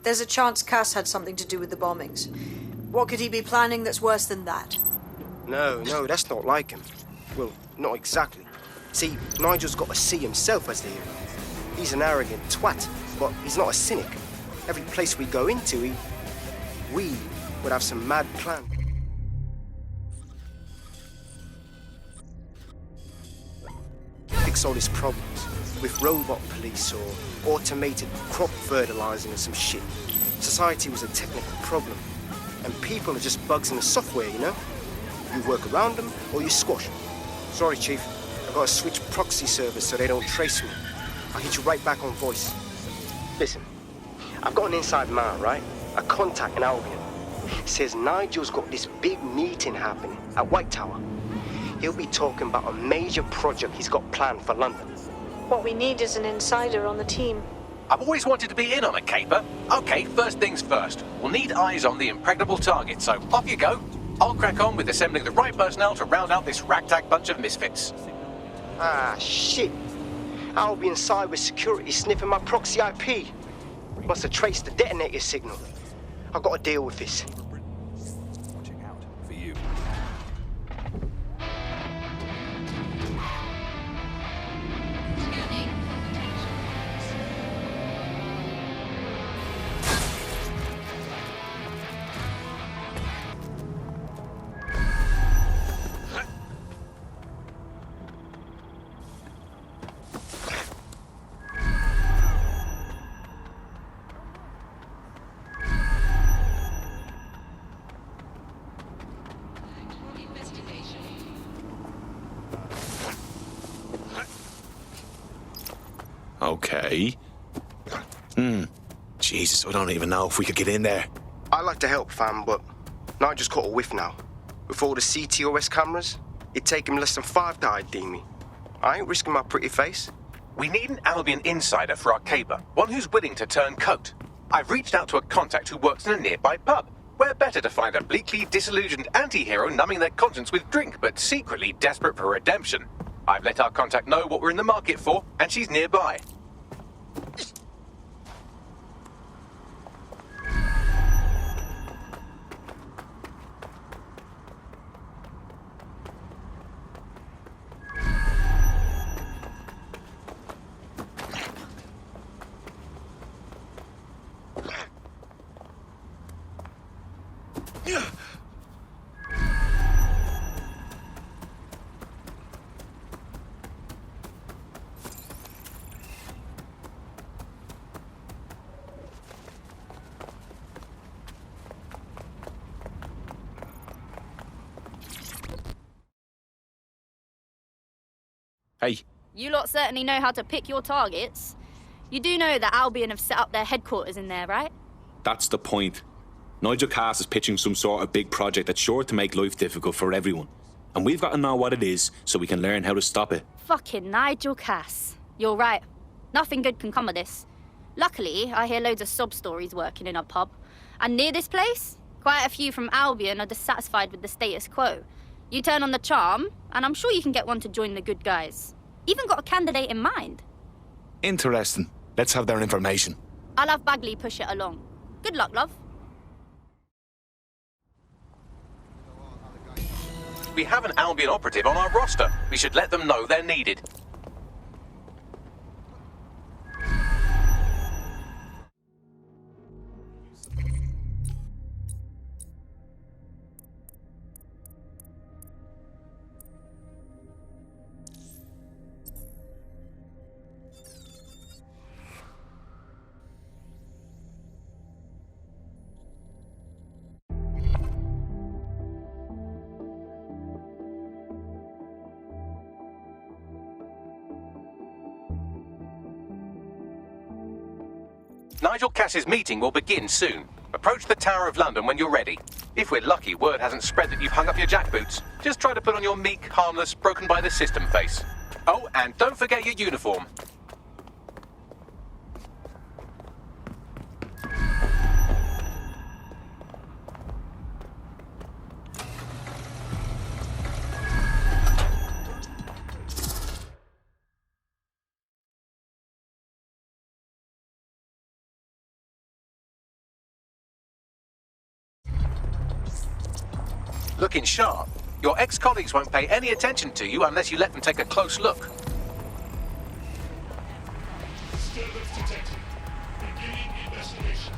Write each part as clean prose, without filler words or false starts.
There's a chance Cass had something to do with the bombings. What could he be planning that's worse than that? No, that's not like him. Well, not exactly. See, Nigel's got to see himself as the hero. He's an arrogant twat, but he's not a cynic. Every place we go into, we would have some mad plan. Fix all his problems with robot police or automated crop fertilizing or some shit. Society was a technical problem, and people are just bugs in the software, you know? You work around them or you squash them. Sorry, Chief. I've got to switch proxy servers so they don't trace me. I'll hit you right back on voice. Listen, I've got an inside man, right? A contact in Albion. Says Nigel's got this big meeting happening at White Tower. He'll be talking about a major project he's got planned for London. What we need is an insider on the team. I've always wanted to be in on a caper. Okay, first things first. We'll need eyes on the impregnable target, so off you go. I'll crack on with assembling the right personnel to round out this ragtag bunch of misfits. Ah, shit. Albion cybersecurity sniffing my proxy IP. Must have traced the detonator signal. I've got to deal with this. Watching out for you. Okay. Jesus, I don't even know if we could get in there. I'd like to help, fam, but Nigel's caught a whiff now. With all the CTOS cameras, it'd take him less than 5 to ID me. I ain't risking my pretty face. We need an Albion insider for our caper, one who's willing to turn coat. I've reached out to a contact who works in a nearby pub. Where better to find a bleakly disillusioned anti-hero numbing their conscience with drink, but secretly desperate for redemption. I've let our contact know what we're in the market for, and she's nearby. Hey. You lot certainly know how to pick your targets. You do know that Albion have set up their headquarters in there, right? That's the point. Nigel Cass is pitching some sort of big project that's sure to make life difficult for everyone. And we've got to know what it is so we can learn how to stop it. Fucking Nigel Cass. You're right. Nothing good can come of this. Luckily, I hear loads of sob stories working in a pub. And near this place, quite a few from Albion are dissatisfied with the status quo. You turn on the charm, and I'm sure you can get one to join the good guys. Even got a candidate in mind. Interesting. Let's have their information. I'll have Bagley push it along. Good luck, love. We have an Albion operative on our roster. We should let them know they're needed. Nigel Cass's meeting will begin soon. Approach the Tower of London when you're ready. If we're lucky, word hasn't spread that you've hung up your jackboots. Just try to put on your meek, harmless, broken by the system face. Oh, and don't forget your uniform. Looking sharp. Your ex-colleagues won't pay any attention to you unless you let them take a close look. Disturbance detected. Beginning investigation.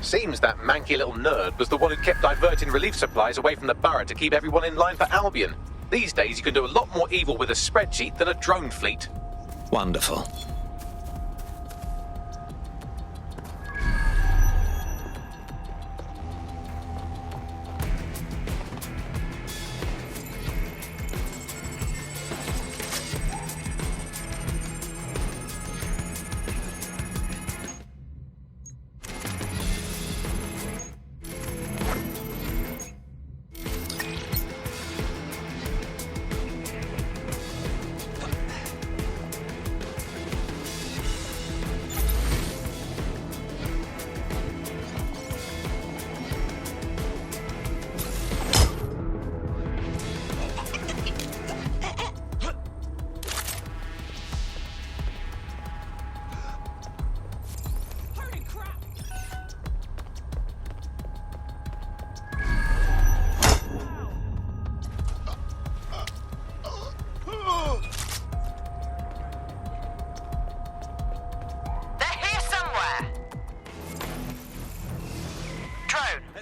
Seems that manky little nerd was the one who kept diverting relief supplies away from the borough to keep everyone in line for Albion. These days you can do a lot more evil with a spreadsheet than a drone fleet. Wonderful.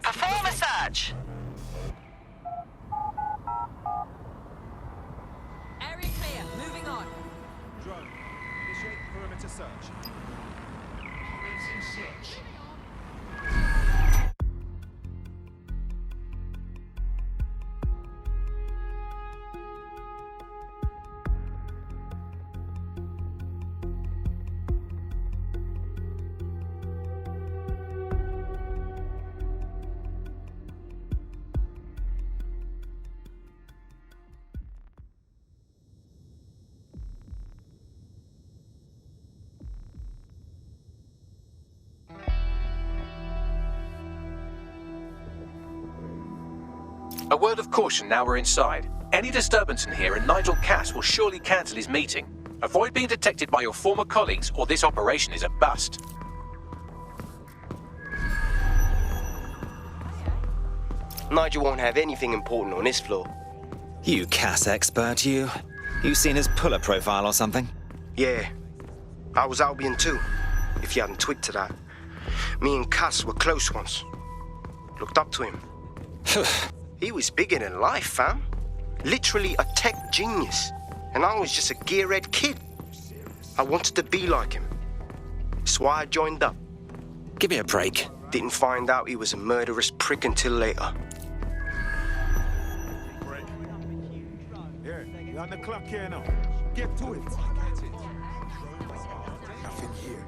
Perform a search. Area clear. Moving on. Drone, initiate perimeter search. Commencing search. A word of caution now we're inside. Any disturbance in here and Nigel Cass will surely cancel his meeting. Avoid being detected by your former colleagues or this operation is a bust. Nigel won't have anything important on this floor. You Cass expert, you. You seen his puller profile or something? Yeah, I was Albion too. if you hadn't twigged to that. Me and Cass were close once. Looked up to him. He was bigger than life, fam. Literally a tech genius. And I was just a gearhead kid. I wanted to be like him. So I joined up. Give me a break. Didn't find out he was a murderous prick until later. Here, you're on the clock here now. Get to it. Nothing here.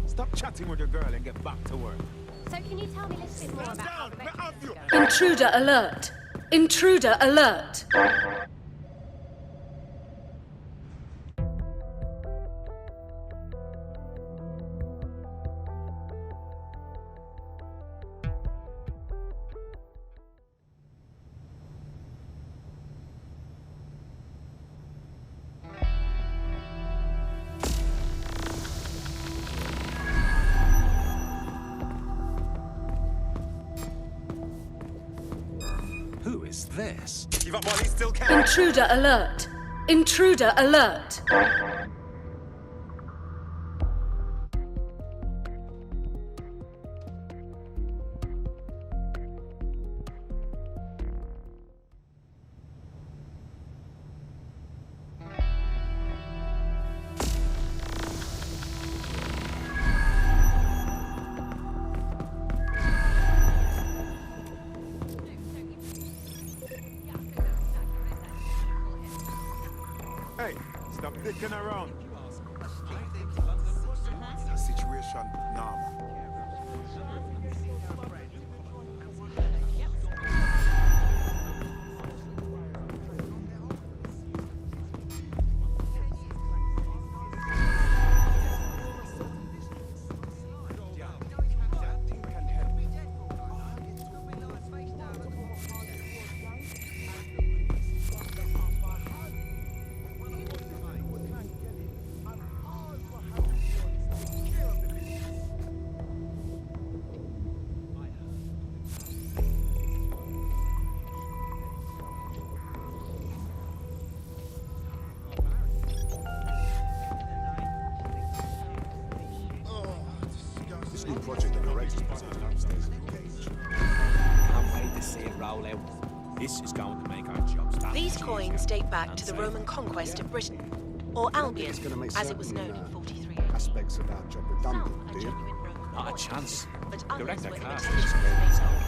Stop chatting with your girl and get back to work. So can you tell me a little bit more about how the Down, rest is going? Intruder alert! Intruder alert! Who is this? Give up while he still can. Intruder alert! Intruder alert! Hey, stop dicking around. Situation normal. This new project the director's presenting upstairs is engaged. Can't wait to see it roll out. This is going to make our jobs that These much coins easier date back and to the safer. Roman conquest of Britain, or Albion, It's going to make as it was known certain, in 43. aspects of our job redundant, Some are do you? genuine Roman Not a warriors, chance. but Director others were Cass imitations is of great. Masonic.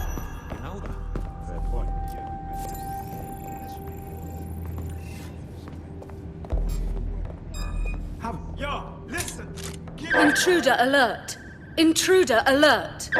You know that. Fair point. Yo, listen. Intruder alert! Intruder alert!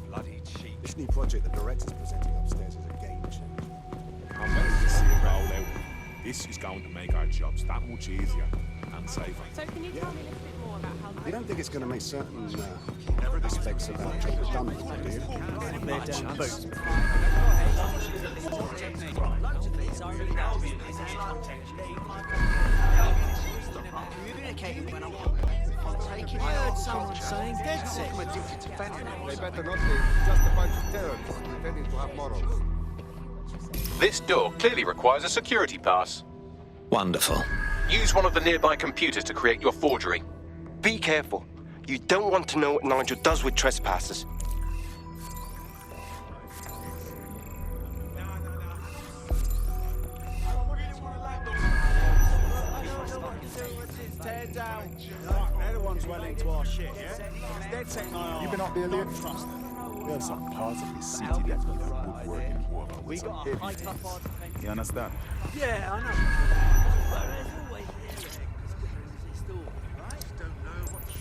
Bloody cheek. This new project the director's presenting upstairs is a game changer. Can't wait to see it roll out. This is going to make our jobs that much easier and safer. So can you tell me a little bit more about how the You don't think it's going to make certain aspects of our job redundant, do you? Not a chance. I heard someone saying dead set. They better not be just a bunch of terrorists pretending to have morals. This door clearly requires a security pass. Wonderful. Use one of the nearby computers to create your forgery. Be careful. You don't want to know what Nigel does with trespassers. Everyone's well into our shit, yeah? They're taking my You been up there, Liam? Trust them. There's some parts of this city that need woodworking over with some heavy things. You understand? Yeah, I know.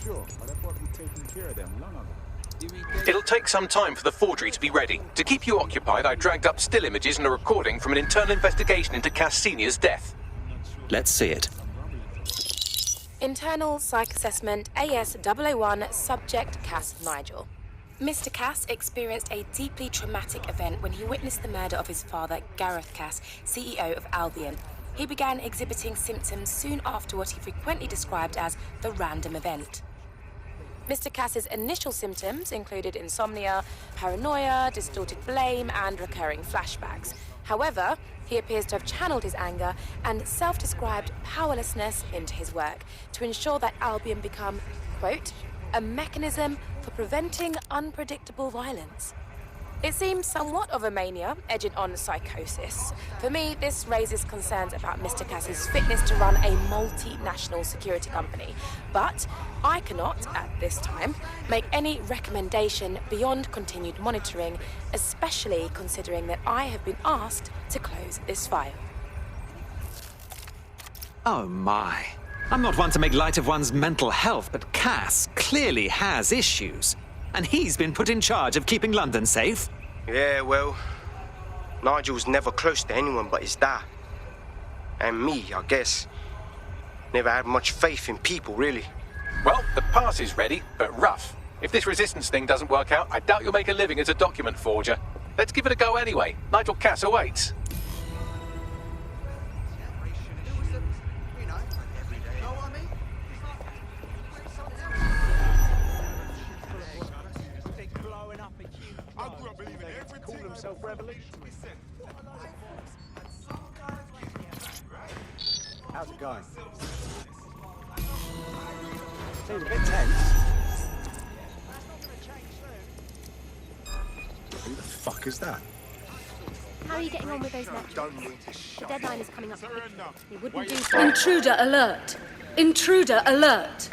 Sure, but I thought we'd taken care of them long ago. It'll take some time for the forgery to be ready. To keep you occupied, I dragged up still images and a recording from an internal investigation into Cass Sr.'s death. Let's see it. Internal Psych Assessment AS001 Subject Cass Nigel. Mr. Cass experienced a deeply traumatic event when he witnessed the murder of his father, Gareth Cass, CEO of Albion. He began exhibiting symptoms soon after what he frequently described as the random event. Mr. Cass's initial symptoms included insomnia, paranoia, distorted blame, and recurring flashbacks. However, he appears to have channeled his anger and self-described powerlessness into his work to ensure that Albion become, quote, a mechanism for preventing unpredictable violence. It seems somewhat of a mania, edging on psychosis. For me, this raises concerns about Mr. Cass's fitness to run a multinational security company. But I cannot, at this time, make any recommendation beyond continued monitoring, especially considering that I have been asked to close this file. Oh my. I'm not one to make light of one's mental health, but Cass clearly has issues. And he's been put in charge of keeping London safe? Yeah, well, Nigel was never close to anyone but his dad. And me, I guess. Never had much faith in people, really. Well, the pass is ready, but rough. If this resistance thing doesn't work out, I doubt you'll make a living as a document forger. Let's give it a go anyway. Nigel Cass awaits. Call himself revolutionary. How's it going? Seems a bit tense. Who the fuck is that? How are you getting on with those lectures? The deadline is coming up quickly. It wouldn't do to... Intruder alert! Intruder alert!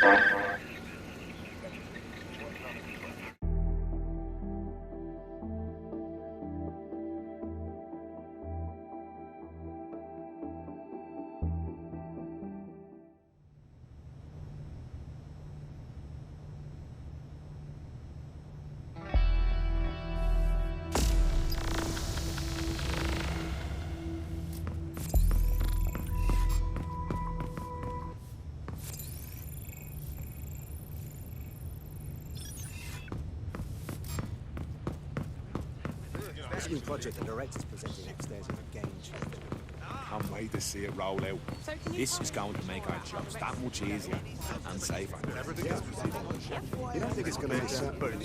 This new project the director's presenting upstairs is a game changer. Can't wait to see it roll out. This is going to make our jobs that much easier and safer. You don't think it's going to be so bad?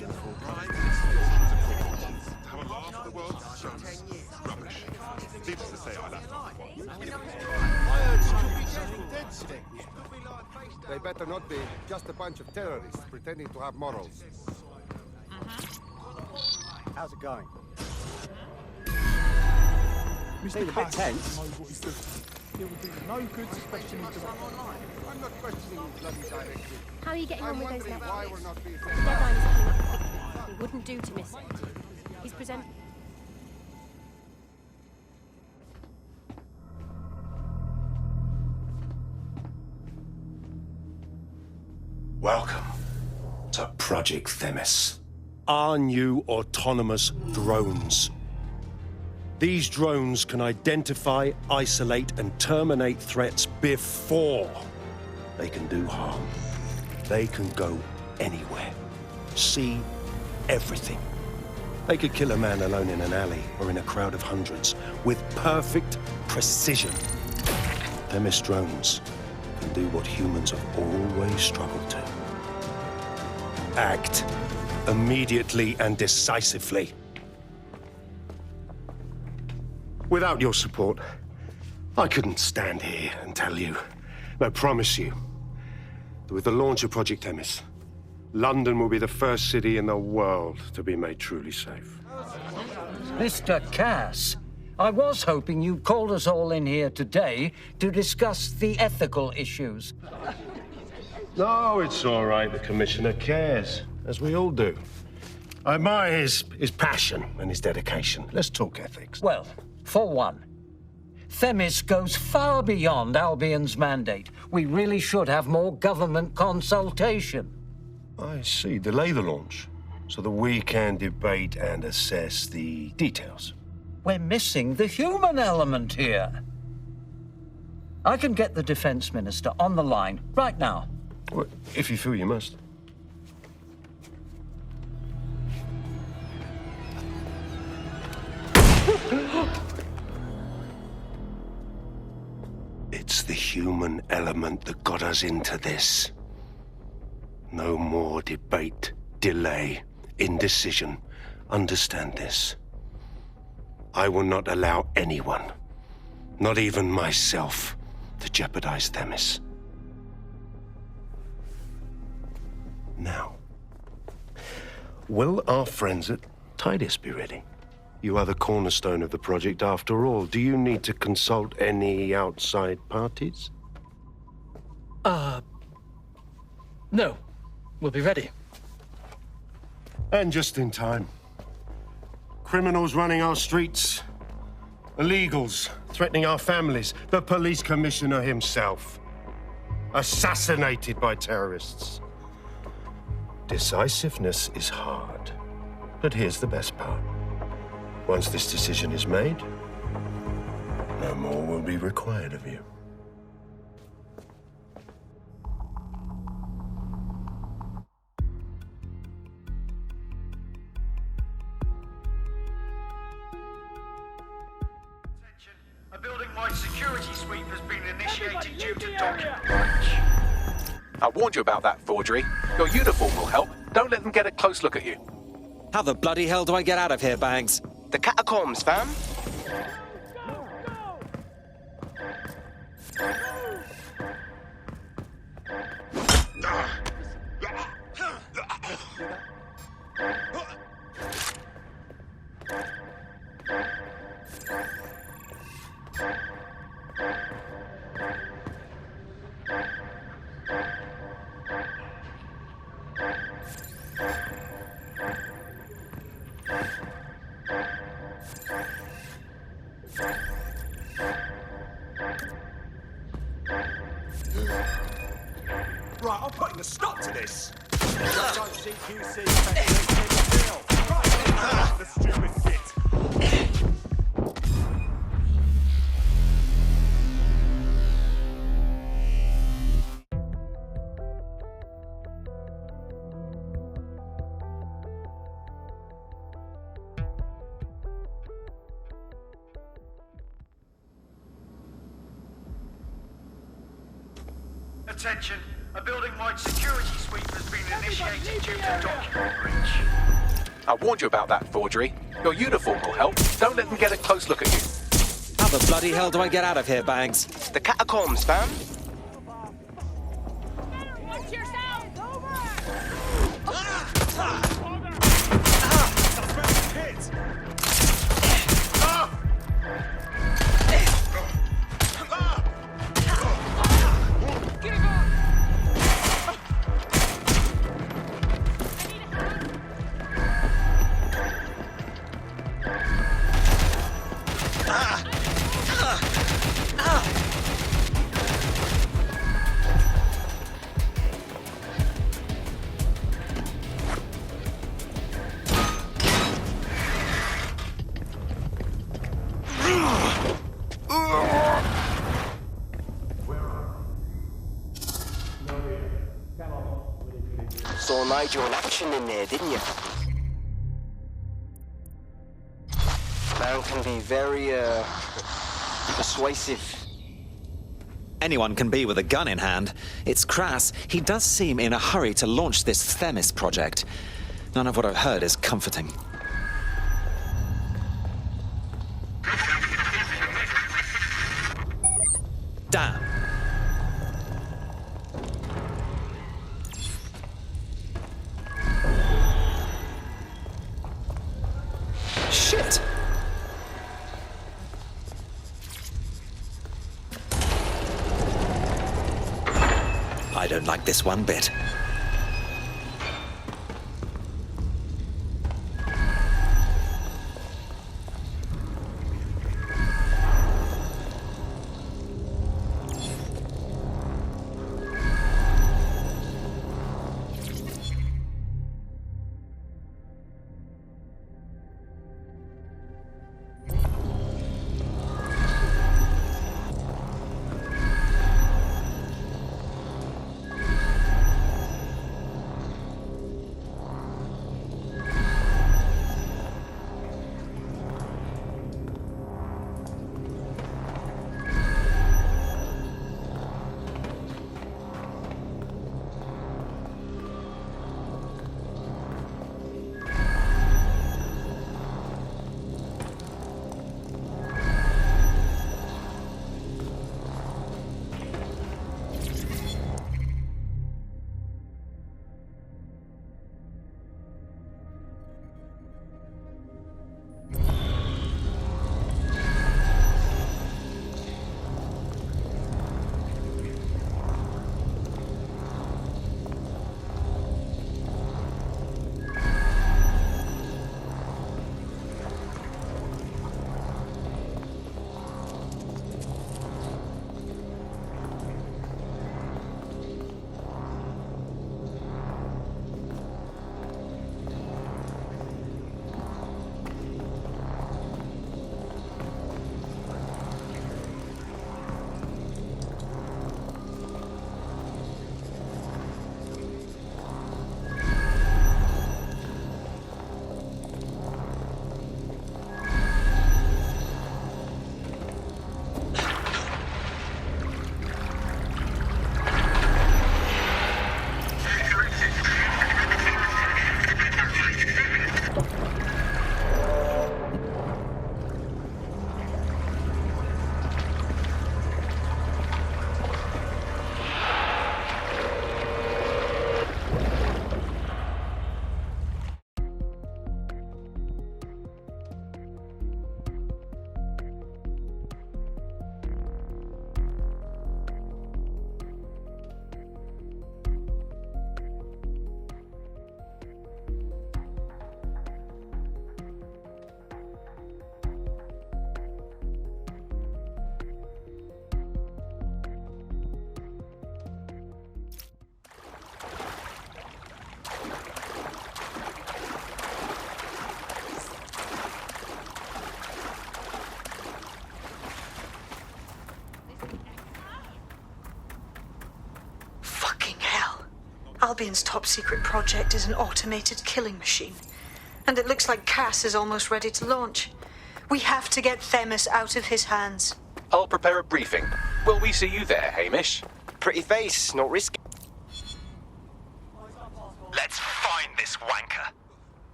They better not be just a bunch of terrorists pretending to have morals. How's it going? Mr. A bit tense. It would do no good to question his direction. I'm not questioning his bloody direction. How are you getting on with those wondering why lectures? we're not being... The deadline is coming up quickly. It wouldn't do to miss it. He's present... Welcome to Project Themis. Our new autonomous drones. These drones can identify, isolate, and terminate threats before they can do harm. They can go anywhere, see everything. They could kill a man alone in an alley or in a crowd of hundreds with perfect precision. Themis drones can do what humans have always struggled to. Act immediately and decisively. Without your support, I couldn't stand here and tell you, I promise you, that with the launch of Project Themis, London will be the first city in the world to be made truly safe. Mr. Cass, I was hoping you'd called us all in here today to discuss the ethical issues. No, it's all right. The Commissioner cares, as we all do. I admire his passion and his dedication. Let's talk ethics. Well, for one, Themis goes far beyond Albion's mandate. We really should have more government consultation. I see. Delay the launch so that we can debate and assess the details. We're missing the human element here. I can get the Defense Minister on the line right now. Well, if you feel you must. It's the human element that got us into this. No more debate, delay, indecision. Understand this. I will not allow anyone, not even myself, to jeopardize Themis. Now, will our friends at Titus be ready? You are the cornerstone of the project after all. Do you need to consult any outside parties? No. We'll be ready. And just in time. Criminals running our streets. Illegals threatening our families. The police commissioner himself. Assassinated by terrorists. Decisiveness is hard. But here's the best part. Once this decision is made, no more will be required of you. A building-wide security sweep has been initiated due to document breach. I warned you about that forgery. Your uniform will help. Don't let them get a close look at you. How the bloody hell do I get out of here, Banks? The catacombs, fam. Right, I'm putting a stop to this. The stupid git. Attention, a building-wide security sweep has been initiated due to document breach. I warned you about that forgery. Your uniform will help. Don't let them get a close look at you. How the bloody hell do I get out of here, Banks? The catacombs, fam. Watch yourself! Saw Nigel in action in there, didn't you? Man can be very, persuasive. Anyone can be with a gun in hand. It's crass. He does seem in a hurry to launch this Themis project. None of what I've heard is comforting. Damn. Shit! I don't like this one bit. Albion's top secret project is an automated killing machine. And it looks like Cass is almost ready to launch. We have to get Themis out of his hands. I'll prepare a briefing. Will we see you there, Hamish? Pretty face, not risky.